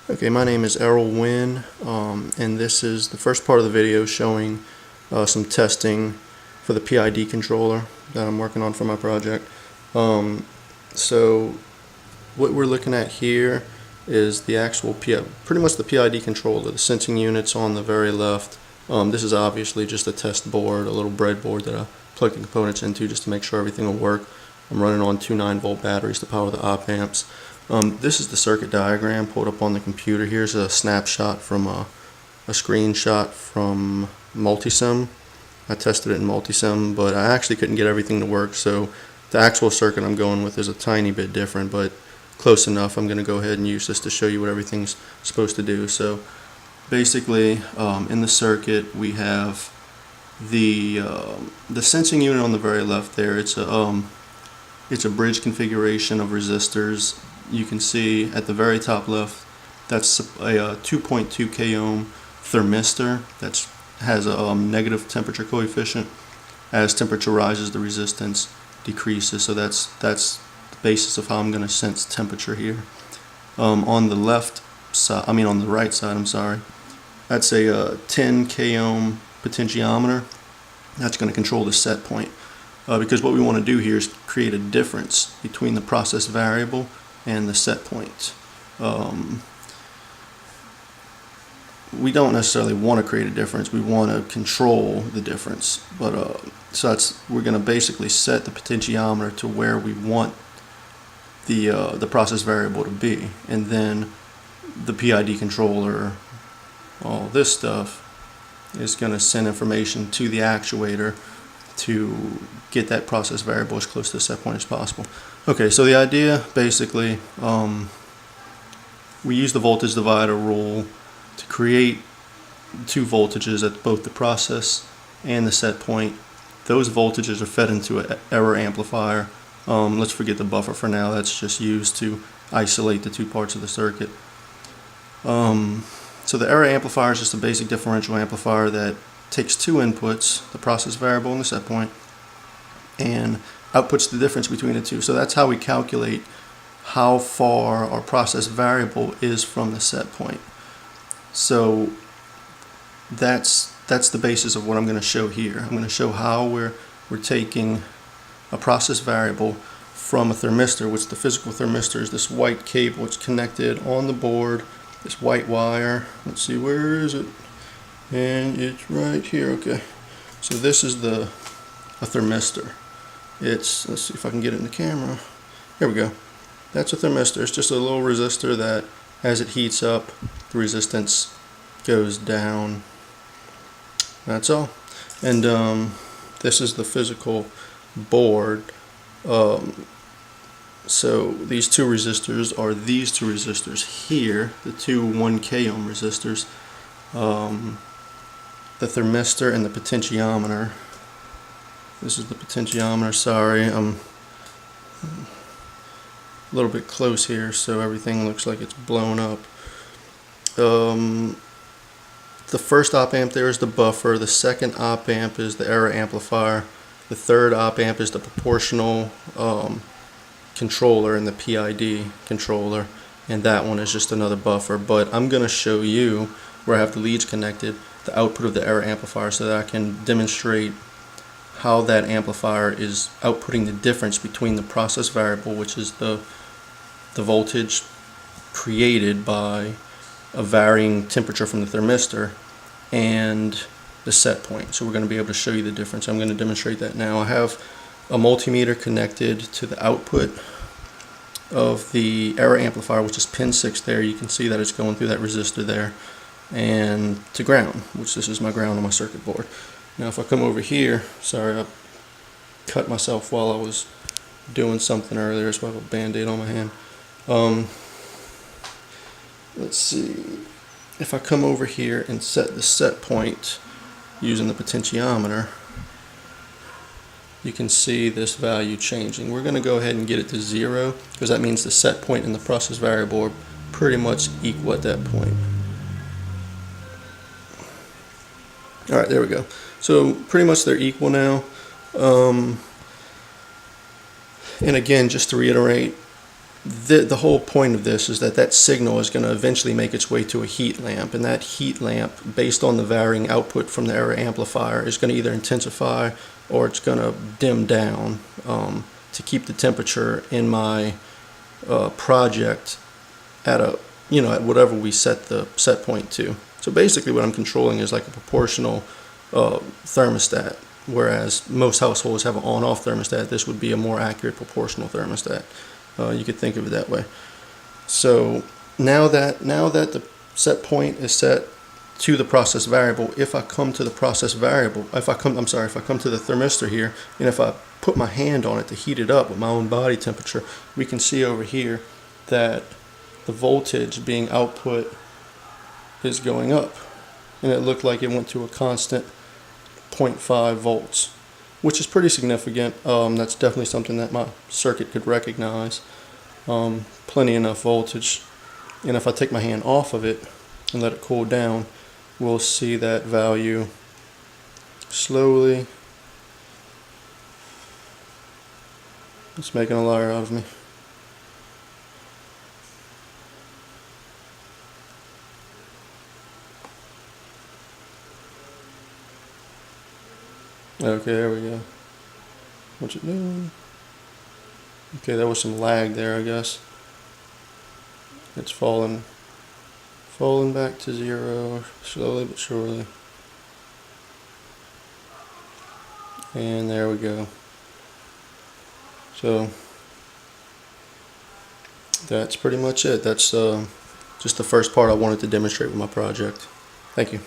Okay, my name is Errol Winn, and this is the first part of the video showing some testing for the PID controller that I'm working on for my project. So what we're looking at here is the actual pretty much the PID controller, the sensing units on the very left. This is obviously just a test board, a little breadboard that I plug the components into just to make sure everything will work. I'm running on two 9-volt batteries to power the op amps. This is the circuit diagram pulled up on the computer. Here's a snapshot from a screenshot from Multisim. I tested it in Multisim, but I actually couldn't get everything to work, so the actual circuit I'm going with is a tiny bit different, but close enough. I'm going to go ahead and use this to show you what everything's supposed to do. So basically, in the circuit we have the sensing unit on the very left there. It's a bridge configuration of resistors. You can see at the very top left, that's a 2.2 k ohm thermistor that has a negative temperature coefficient. As temperature rises, the resistance decreases. So that's the basis of how I'm going to sense temperature here. On the left side, on the right side, I'm sorry, that's a 10 k ohm potentiometer. That's going to control the set point. Because what we want to do here is create a difference between the process variable and the set point. We don't necessarily want to create a difference. We want to control the difference. But so we're going to basically set the potentiometer to where we want the process variable to be, and then the PID controller, all this stuff, is going to send information to the actuator to get that process variable as close to the set point as possible. Okay, so the idea basically, we use the voltage divider rule to create two voltages at both the process and the set point. Those voltages are fed into an error amplifier. Let's forget the buffer for now. That's just used to isolate the two parts of the circuit. So the error amplifier is just a basic differential amplifier that takes two inputs, the process variable and the set point, and outputs the difference between the two. So that's how we calculate how far our process variable is from the set point. So that's the basis of what I'm going to show here. I'm going to show how we're taking a process variable from a thermistor, which the physical thermistor is this white cable. It's connected on the board, this white wire. Let's see, where is it? And it's right here. Okay, so this is a thermistor. Let's see if I can get it in the camera. Here we go. That's a thermistor. It's just a little resistor that, as it heats up, the resistance goes down. That's all. And this is the physical board. So these two resistors are these two resistors here, the two 1 k ohm resistors. The thermistor and the potentiometer. This is the potentiometer. Sorry, I'm a little bit close here, so everything looks like it's blown up. The first op amp there is the buffer. The second op amp is the error amplifier. The third op amp is the proportional controller and the PID controller, and that one is just another buffer. But I'm going to show you where I have the leads connected, the output of the error amplifier, so that I can demonstrate how that amplifier is outputting the difference between the process variable, which is the voltage created by a varying temperature from the thermistor, and the set point. So we're going to be able to show you the difference. I'm going to demonstrate that now. I have a multimeter connected to the output of the error amplifier, which is pin 6 there. You can see that it's going through that resistor there, and to ground, which this is my ground on my circuit board. Now if I come over here, sorry, I cut myself while I was doing something earlier, so I have a band-aid on my hand. Let's see, if I come over here and set the set point using the potentiometer, you can see this value changing. We're going to go ahead and get it to 0, because that means the set point and the process variable are pretty much equal at that point. Alright, there we go. So pretty much they're equal now. And again, just to reiterate, the whole point of this is that signal is going to eventually make its way to a heat lamp, and that heat lamp, based on the varying output from the error amplifier, is going to either intensify or it's going to dim down to keep the temperature in my project at at whatever we set the set point to. So basically what I'm controlling is like a proportional thermostat, whereas most households have an on-off thermostat. This would be a more accurate proportional thermostat. You could think of it that way. So now that the set point is set to the process variable, if I come to the process variable, if I come to the thermistor here, and if I put my hand on it to heat it up with my own body temperature, we can see over here that the voltage being output is going up, and it looked like it went to a constant 0.5 volts, which is pretty significant. That's definitely something that my circuit could recognize. Plenty enough voltage, and if I take my hand off of it and let it cool down, we'll see that value slowly. It's making a liar out of me. Okay, there we go. What's it doing? Okay, there was some lag there, I guess. It's falling back to 0, slowly but surely. And there we go. So that's pretty much it. That's just the first part I wanted to demonstrate with my project. Thank you.